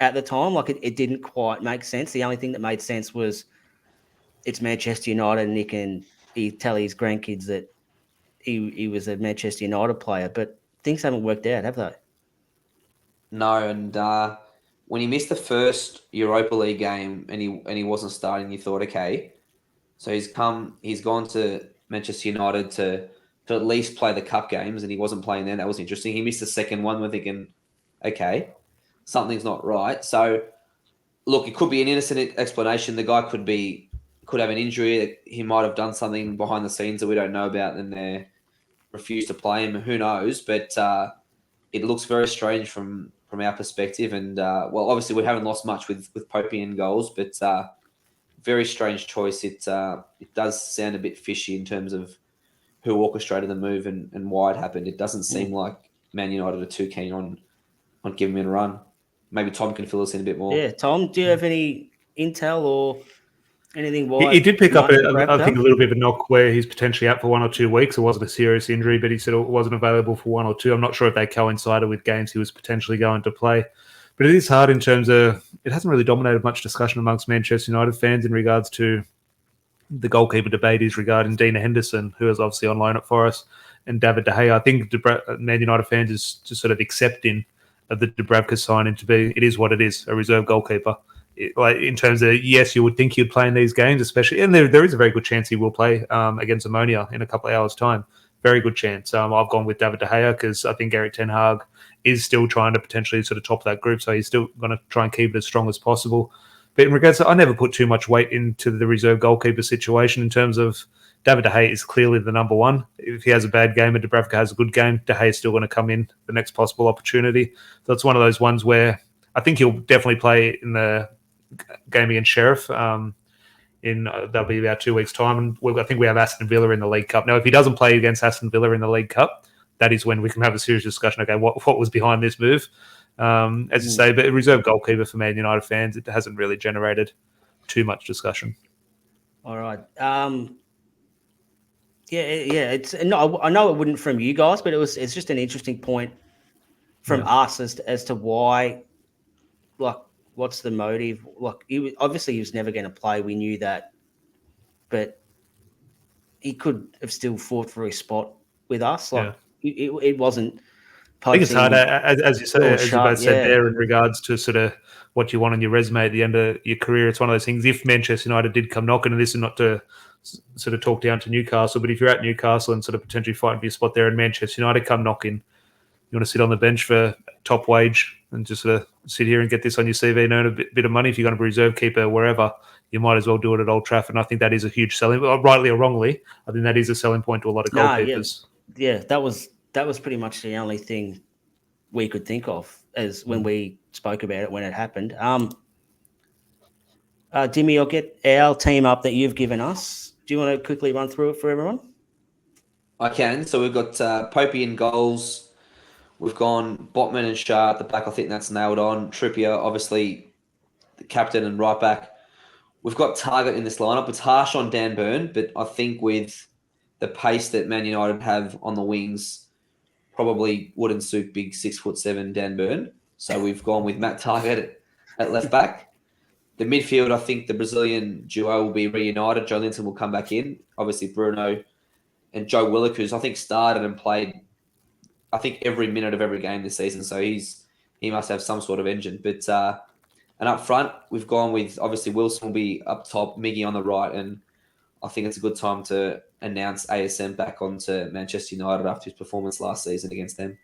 at the time. Like it didn't quite make sense. The only thing that made sense was it's Manchester United and he tell his grandkids that he was a Manchester United player, but things haven't worked out, have they? No, and when he missed the first Europa League game and he wasn't starting, you thought, okay, so he's gone to Manchester United to at least play the cup games, and he wasn't playing then. That was interesting. He missed the second one. We're thinking, okay, something's not right. So, look, it could be an innocent explanation. The guy could have an injury. He might have done something behind the scenes that we don't know about, and they refused to play him. Who knows? But it looks very strange from our perspective. And, obviously we haven't lost much with Popey in goals, but very strange choice. It does sound a bit fishy in terms of who orchestrated the move and why it happened. It doesn't seem like Man United are too keen on giving him a run. Maybe Tom can fill us in a bit more. Yeah, Tom, do you have any intel or anything? He did pick up, I think, a little bit of a knock where he's potentially out for 1 or 2 weeks. It wasn't a serious injury, but he said it wasn't available for 1 or 2. I'm not sure if they coincided with games he was potentially going to play. But it is hard in terms of it hasn't really dominated much discussion amongst Manchester United fans in regards to the goalkeeper debate is regarding Dina Henderson, who is obviously on loan at Forest, and David De Gea. I think Man United fans is just sort of accepting of the Dubravka signing to be, it is what it is, a reserve goalkeeper. Like in terms of, yes, you would think he'd play in these games, especially, and there is a very good chance he will play against Ammonia in a couple of hours' time. Very good chance. I've gone with David De Gea because I think Ten Hag is still trying to potentially sort of top that group, so he's still going to try and keep it as strong as possible. But in regards to, I never put too much weight into the reserve goalkeeper situation in terms of David De Gea is clearly the number one. If he has a bad game and Dubravka has a good game, De Gea is still going to come in the next possible opportunity. So it's one of those ones where I think he'll definitely play in the game against Sheriff. That'll be about 2 weeks' time. And I think we have Aston Villa in the League Cup. Now, if he doesn't play against Aston Villa in the League Cup, that is when we can have a serious discussion. Okay, what was behind this move? As you say, but a reserve goalkeeper for Man United fans, it hasn't really generated too much discussion. All right. It's no, I know it wouldn't from you guys, but it's just an interesting point from us as to why, like, what's the motive? Like, obviously he was never going to play. We knew that, but he could have still fought for his spot with us. Like, it wasn't. I think it's hard, as you say, as you both said there, in regards to sort of what you want on your resume at the end of your career. It's one of those things. If Manchester United did come knocking, and this is not to sort of talk down to Newcastle, but if you're at Newcastle and sort of potentially fighting for your spot there, and Manchester United come knocking, you want to sit on the bench for top wage and just sort of sit here and get this on your CV and earn a bit of money. If you're going to be reserve keeper wherever, you might as well do it at Old Trafford. And I think that is a huge selling, rightly or wrongly. I think that is a selling point to a lot of goalkeepers. That was pretty much the only thing we could think of as when we spoke about it when it happened. Dimmy, I'll get our team up that you've given us. Do you want to quickly run through it for everyone? I can. So we've got Popey in goals. We've gone Botman and Shah at the back. I think that's nailed on. Trippier, obviously, the captain and right back. We've got Target in this lineup. It's harsh on Dan Burn, but I think with the pace that Man United have on the wings, probably wouldn't suit big 6'7" Dan Burn. So we've gone with Matt Target at left back. The midfield, I think the Brazilian duo will be reunited. Joe Linton will come back in. Obviously, Bruno and Joe Willock, who's I think started and played, I think every minute of every game this season. So he must have some sort of engine. But and up front, we've gone with obviously Wilson will be up top, Miggy on the right, and I think it's a good time to announce ASM back onto Manchester United after his performance last season against them.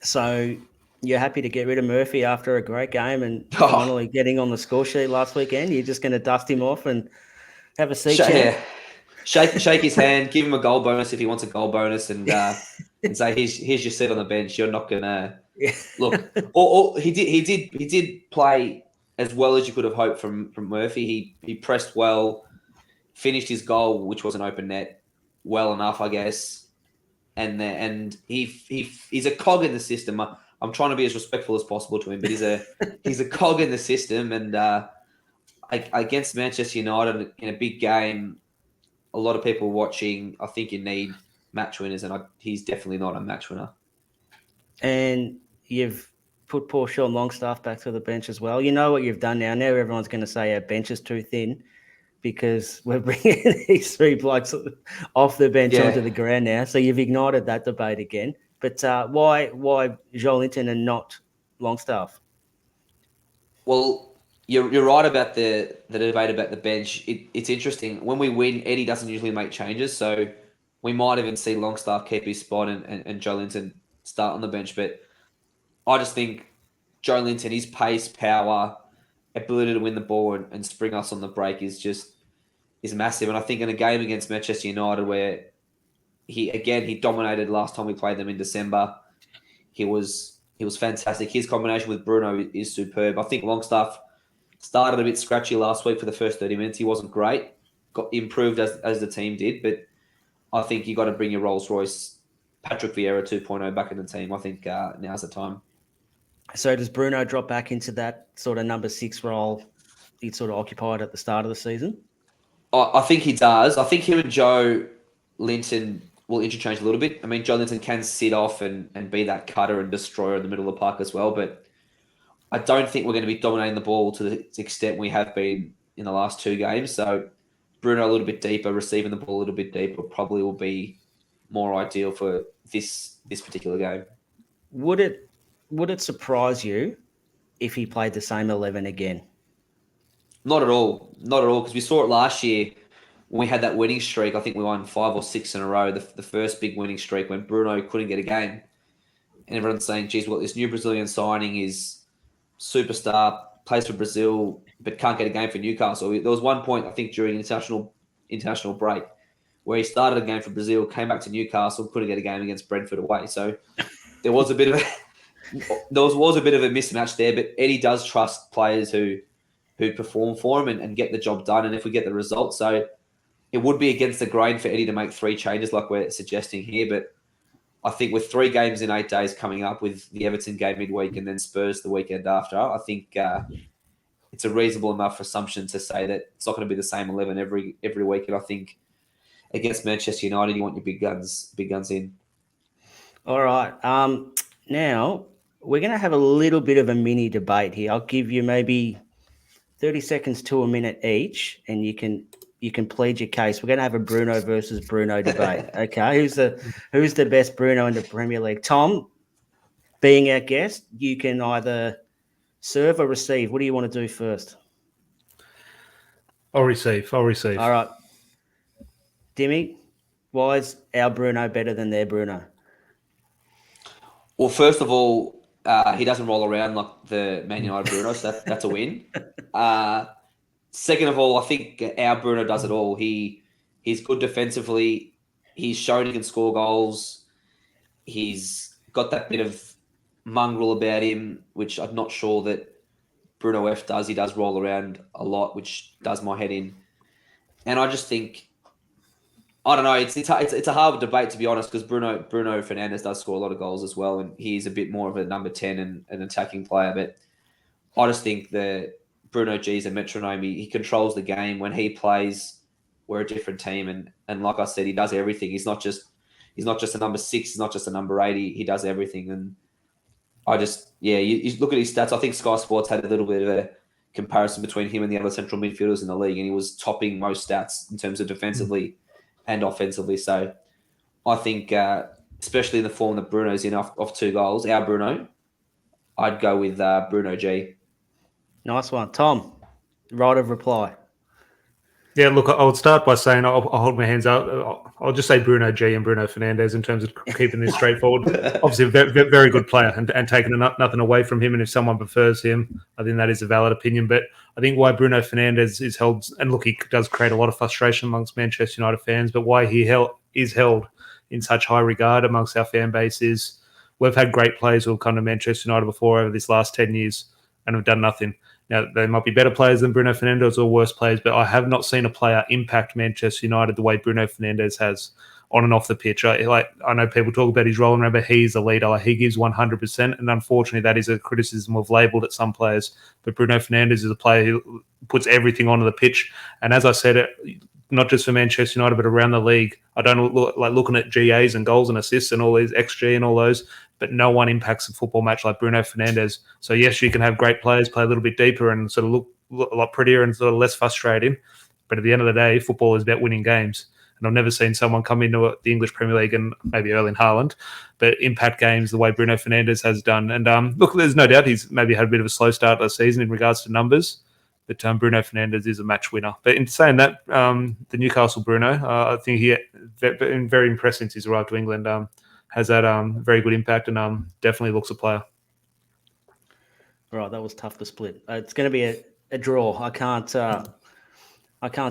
So you're happy to get rid of Murphy after a great game and finally getting on the score sheet last weekend? You're just going to dust him off and have a seat? Shake his hand, give him a goal bonus if he wants a goal bonus, and say here's your seat on the bench. You're not gonna look. Or he did play as well as you could have hoped from Murphy. He pressed well, finished his goal, which was an open net, well enough, I guess. And he's a cog in the system. I'm trying to be as respectful as possible to him, but he's a cog in the system. And against Manchester United in a big game, a lot of people watching, I think you need match winners, and he's definitely not a match winner. And you've put poor Sean Longstaff back to the bench as well. You know what you've done now. Now everyone's going to say our bench is too thin because we're bringing these three blokes off the bench onto the ground now. So you've ignited that debate again. But why Joe Linton and not Longstaff? Well, you're right about the debate about the bench. It's interesting. When we win, Eddie doesn't usually make changes, so we might even see Longstaff keep his spot and Joe Linton start on the bench. But I just think Joe Linton, his pace, power, ability to win the ball and spring us on the break is massive. And I think in a game against Manchester United where he dominated last time we played them in December, he was fantastic. His combination with Bruno is superb. I think Longstaff started a bit scratchy last week for the first 30 minutes. He wasn't great. Got improved as the team did, but I think you got to bring your Rolls-Royce Patrick Vieira 2.0 back in the team. I think now's the time. So does Bruno drop back into that sort of number 6 role he sort of occupied at the start of the season? I think he does. I think him and Joe Linton will interchange a little bit. I mean, Joe Linton can sit off and be that cutter and destroyer in the middle of the park as well, but I don't think we're going to be dominating the ball to the extent we have been in the last 2 games. So Bruno a little bit deeper, receiving the ball a little bit deeper, probably will be more ideal for this particular game. Would it surprise you if he played the same 11 again? Not at all. Not at all, because we saw it last year when we had that winning streak. I think we won 5 or 6 in a row, the first big winning streak when Bruno couldn't get a game. And everyone's saying, geez, well, this new Brazilian signing is superstar, plays for Brazil, but can't get a game for Newcastle. There was one point, I think, during international break where he started a game for Brazil, came back to Newcastle, couldn't get a game against Brentford away. So there was a bit of a mismatch there, but Eddie does trust players who perform for him and get the job done. And if we get the result, so it would be against the grain for Eddie to make 3 changes like we're suggesting here. But I think with 3 games in 8 days coming up, with the Everton game midweek and then Spurs the weekend after, I think it's a reasonable enough assumption to say that it's not going to be the same 11 every week. And I think against Manchester United, you want your big guns in. All right. Now we're going to have a little bit of a mini debate here. I'll give you maybe 30 seconds to a minute each, and you can plead your case. We're going to have a Bruno versus Bruno debate. Okay, who's the best Bruno in the Premier League? Tom, being our guest, you can either serve or receive. What do you want to do first? I'll receive. All right. Dimmy, why is our Bruno better than their Bruno? Well, first of all, he doesn't roll around like the Man United Bruno, so that's a win. Second of all, I think our Bruno does it all. He's good defensively. He's shown he can score goals. He's got that bit of mongrel about him, which I'm not sure that Bruno F does. He does roll around a lot, which does my head in. And I just think, I don't know, it's a hard debate, to be honest, because Bruno Fernandes does score a lot of goals as well, and he's a bit more of a number 10 and an attacking player. But I just think that Bruno G is a metronome. He controls the game. When he plays, we're a different team. And like I said, he does everything. He's not just a number 6. He's not just a number 8. He does everything. And I just, you look at his stats. I think Sky Sports had a little bit of a comparison between him and the other central midfielders in the league, and he was topping most stats in terms of defensively and offensively. So I think, especially in the form that Bruno's in off 2 goals, our Bruno, I'd go with Bruno G. Nice one. Tom, right of reply. Yeah, look, I would start by saying I'll hold my hands up. I'll just say Bruno G and Bruno Fernandes in terms of keeping this straightforward. Obviously, a very, very good player and taking nothing away from him. And if someone prefers him, I think that is a valid opinion. But I think why Bruno Fernandes is held, and look, he does create a lot of frustration amongst Manchester United fans, but why he is held in such high regard amongst our fan base is we've had great players who have come to Manchester United before over this last 10 years and have done nothing. Now, they might be better players than Bruno Fernandes or worse players, but I have not seen a player impact Manchester United the way Bruno Fernandes has on and off the pitch. I know people talk about his role, and remember, he's a leader. He gives 100%, and unfortunately, that is a criticism we've labelled at some players. But Bruno Fernandes is a player who puts everything onto the pitch. And as I said, not just for Manchester United, but around the league, I don't like looking at GAs and goals and assists and all these XG and all those, but no one impacts a football match like Bruno Fernandes. So yes, you can have great players play a little bit deeper and sort of look a lot prettier and sort of less frustrating. But at the end of the day, football is about winning games. And I've never seen someone come into the English Premier League, and maybe Erling Haaland, but impact games the way Bruno Fernandes has done. And look, there's no doubt he's maybe had a bit of a slow start this season in regards to numbers, but Bruno Fernandes is a match winner. But in saying that, the Newcastle Bruno, I think he been very impressed since he's arrived to England. Has that very good impact and definitely looks a player. Right, that was tough to split. It's going to be a draw. I can't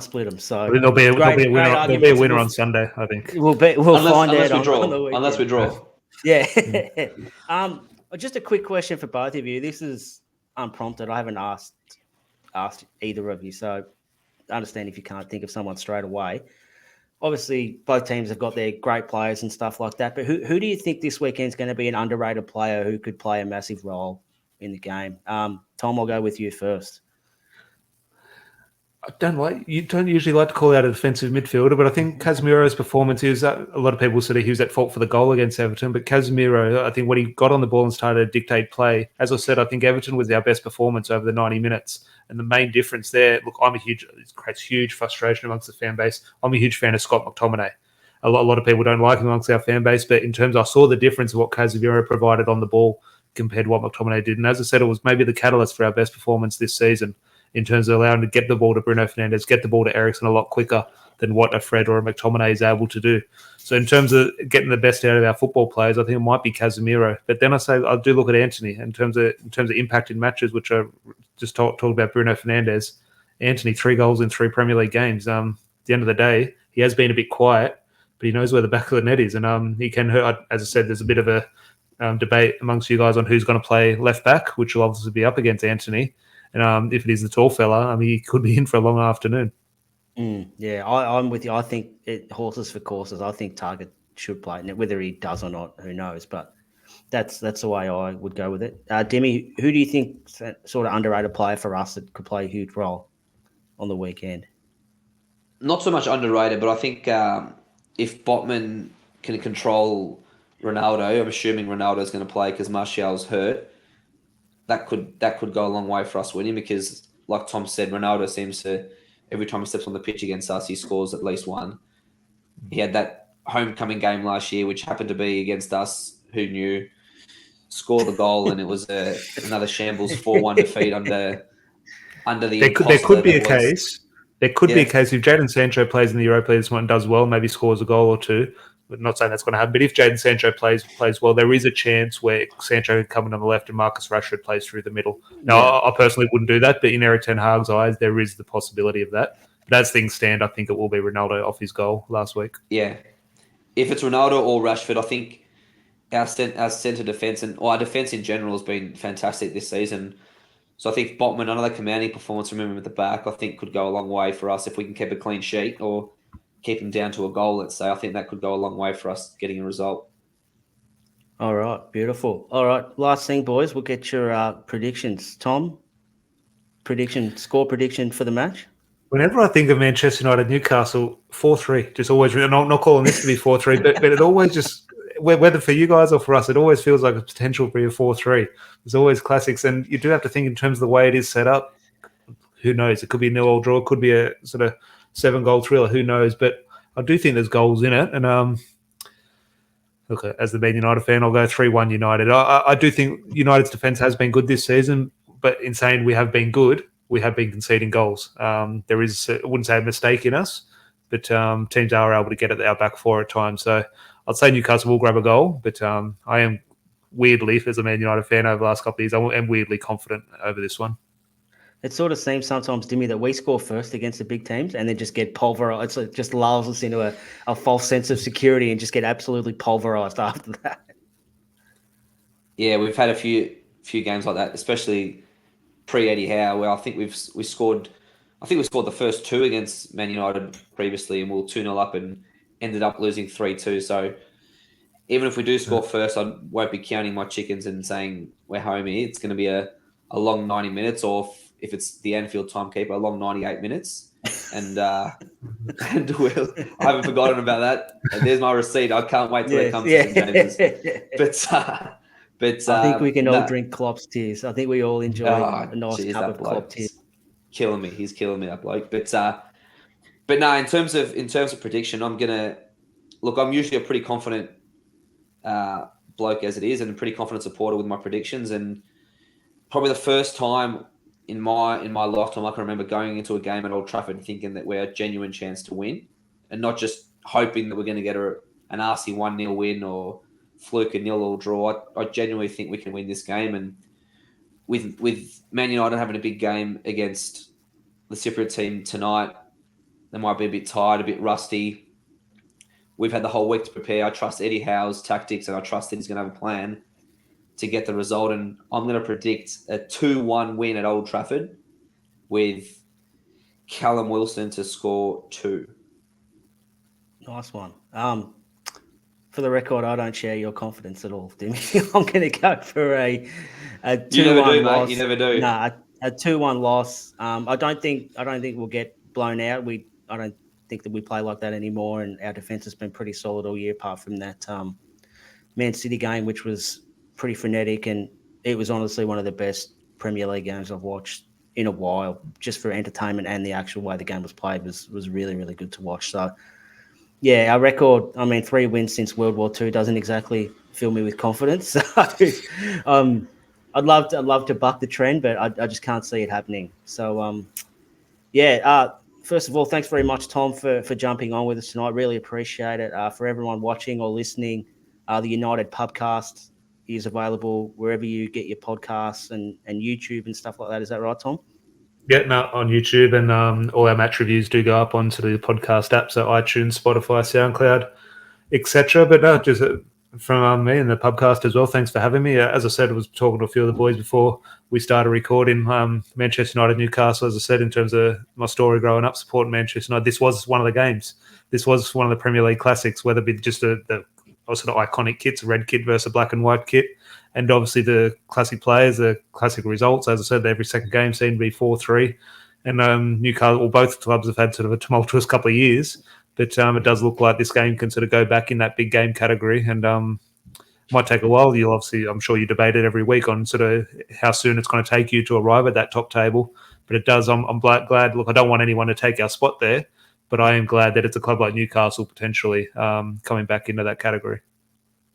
split them. So there'll be a winner on Sunday, I think. We'll find out on the weekend. Unless we draw. Yeah. Just a quick question for both of you. This is unprompted. I haven't asked either of you, so I understand if you can't think of someone straight away. Obviously, both teams have got their great players and stuff like that, but who do you think this weekend is going to be an underrated player who could play a massive role in the game? Tom, I'll go with you first. You don't usually like to call out a defensive midfielder, but I think Casemiro's performance is a lot of people said he was at fault for the goal against Everton, but Casemiro, I think when he got on the ball and started to dictate play, as I said, I think Everton was our best performance over the 90 minutes. And the main difference there, look, it creates huge frustration amongst the fan base. I'm a huge fan of Scott McTominay. A lot of people don't like him amongst our fan base, but in terms, I saw the difference of what Casemiro provided on the ball compared to what McTominay did. And as I said, it was maybe the catalyst for our best performance this season, in terms of allowing to get the ball to Bruno Fernandes, get the ball to Eriksen a lot quicker than what a Fred or a McTominay is able to do. So in terms of getting the best out of our football players, I think it might be Casemiro. But then I do look at Anthony in terms of impact in matches, which I just talked about Bruno Fernandes. Anthony, 3 goals in 3 Premier League games. At the end of the day, he has been a bit quiet, but he knows where the back of the net is. And he can hurt. As I said, there's a bit of a debate amongst you guys on who's going to play left back, which will obviously be up against Anthony. And if it is the tall fella, he could be in for a long afternoon. Yeah, I'm with you. I think horses for courses. I think Target should play. Whether he does or not, who knows? But that's the way I would go with it. Demi, who do you think sort of underrated player for us that could play a huge role on the weekend? Not so much underrated, but I think if Botman can control Ronaldo, I'm assuming Ronaldo's going to play because Martial's hurt. That could go a long way for us winning, because, like Tom said, Ronaldo seems to, every time he steps on the pitch against us, he scores at least one. He had that homecoming game last year, which happened to be against us. Who knew? Scored the goal, and it was another shambles 4-1 defeat under the. There could be a case. There could be a case if Jadon Sancho plays in the Europa League this one and does well, maybe scores a goal or two. But not saying that's going to happen. But if Jadon Sancho plays well, there is a chance where Sancho can come in on the left and Marcus Rashford plays through the middle. Now, I personally wouldn't do that, but in Erik Ten Hag's eyes, there is the possibility of that. But as things stand, I think it will be Ronaldo off his goal last week. Yeah. If it's Ronaldo or Rashford, I think our centre defence and our defence in general has been fantastic this season. So I think Botman, another commanding performance from him at the back, I think could go a long way for us if we can keep a clean sheet or keep him down to a goal, let's say. I think that could go a long way for us getting a result. All right, beautiful. All right, last thing, boys, we'll get your predictions. Tom, score prediction for the match? Whenever I think of Manchester United, Newcastle, 4-3, just always, I'm not calling this to be 4-3, but it always just, whether for you guys or for us, it always feels like a potential for a 4-3. There's always classics, and you do have to think in terms of the way it is set up. Who knows? It could be a 0-0 draw, it could be a sort of 7-goal thriller, who knows? But I do think there's goals in it. And look, as the Man United fan, I'll go 3-1 United. I do think United's defence has been good this season, but in saying we have been good, we have been conceding goals. There is, I wouldn't say a mistake in us, but teams are able to get at our back four at times. So I'd say Newcastle will grab a goal, but I am weirdly, as a Man United fan over the last couple of years, I am weirdly confident over this one. It sort of seems sometimes, Dimmy, that we score first against the big teams and then just get pulverized. It just lulls us into a false sense of security and just get absolutely pulverized after that. Yeah, we've had a few games like that, especially pre-Eddie Howe, where I think we scored the first 2 against Man United previously, and we were 2-0 up and ended up losing 3-2. So even if we do score first, I won't be counting my chickens and saying we're home here. It's going to be a long 90 minutes, or if it's the Anfield timekeeper, a long 98 minutes. And I haven't forgotten about that. And there's my receipt. I can't wait till it comes to St. James's. But I think we can all drink Klopp's tears. I think we all enjoy a nice cup of Klopp tears. Killing me. He's killing me, that bloke. But no, in terms of prediction, I'm usually a pretty confident bloke as it is, and a pretty confident supporter with my predictions. And probably the first time in my lifetime I can remember going into a game at Old Trafford thinking that we're a genuine chance to win, and not just hoping that we're going to get an arsey 1-0 win or fluke a 0-0 draw. I genuinely think we can win this game. And with Man United having a big game against the Cypriot team tonight, they might be a bit tired, a bit rusty. We've had the whole week to prepare. I trust Eddie Howe's tactics, and I trust that he's going to have a plan to get the result. And I'm going to predict a 2-1 win at Old Trafford with Callum Wilson to score 2. Nice one. For the record, I don't share your confidence at all, Dimmy. I'm going to go for a 2-1 You never do, loss. mate. You never do. Nah, a A 2-1 loss. I don't think we'll get blown out. I don't think that we play like that anymore, and our defense has been pretty solid all year, apart from that Man City game, which was pretty frenetic, and it was honestly one of the best Premier League games I've watched in a while, just for entertainment, and the actual way the game was played was really, really good to watch. So, yeah, our record, 3 wins since World War II doesn't exactly fill me with confidence. So, I'd love to buck the trend, but I just can't see it happening. So, first of all, thanks very much, Tom, for jumping on with us tonight. Really appreciate it. For everyone watching or listening, the United Pubcast is available wherever you get your podcasts and YouTube and stuff like that. Is that right, Tom? Yeah, no, on YouTube, and all our match reviews do go up onto the podcast app, so iTunes, Spotify, SoundCloud, etc. But no, just from me and the Pubcast as well, thanks for having me. As I said, I was talking to a few of the boys before we started recording. Manchester United, Newcastle, as I said, in terms of my story growing up, supporting Manchester United, this was one of the games. This was one of the Premier League classics, whether it be just the sort of iconic kits, a red kit versus a black and white kit, and obviously the classic players, the classic results. As I said, every second game seemed to be 4-3. And Newcastle, well, both clubs have had sort of a tumultuous couple of years, but it does look like this game can sort of go back in that big game category, and might take a while. You'll obviously, I'm sure you debate it every week on sort of how soon it's going to take you to arrive at that top table, but it does. I'm glad. Look, I don't want anyone to take our spot there, but I am glad that it's a club like Newcastle potentially coming back into that category.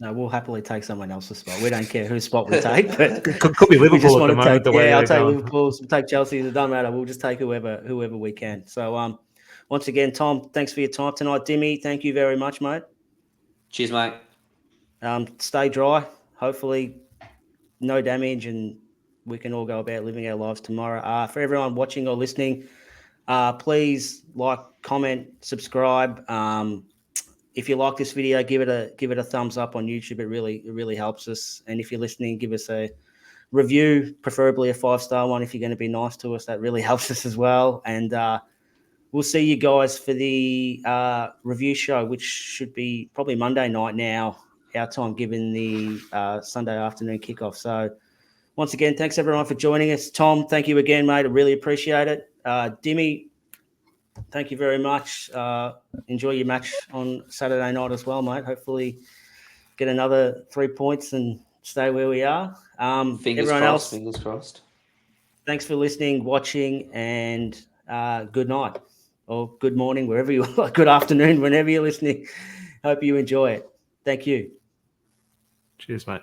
No, we'll happily take someone else's spot. We don't care whose spot we take, but could be Liverpool we just at want the to moment. take. I'll take Liverpool. We'll take Chelsea. It doesn't matter. We'll just take whoever we can. So, once again, Tom, thanks for your time tonight. Dimmy, thank you very much, mate. Cheers, mate. Stay dry. Hopefully, no damage, and we can all go about living our lives tomorrow. For everyone watching or listening, please like, comment, subscribe. If you like this video, give it a thumbs up on YouTube. It really helps us. And if you're listening, give us a review, preferably a 5-star one. If you're going to be nice to us, that really helps us as well. And we'll see you guys for the review show, which should be probably Monday night now, our time, given the Sunday afternoon kickoff. So once again, thanks everyone for joining us. Tom, thank you again, mate. I really appreciate it. Dimmy, thank you very much. Enjoy your match on Saturday night as well, mate. Hopefully get another 3 points and stay where we are. Fingers crossed. Thanks for listening, watching, and good night or good morning, wherever you are. Good afternoon, whenever you're listening. Hope you enjoy it. Thank you. Cheers, mate.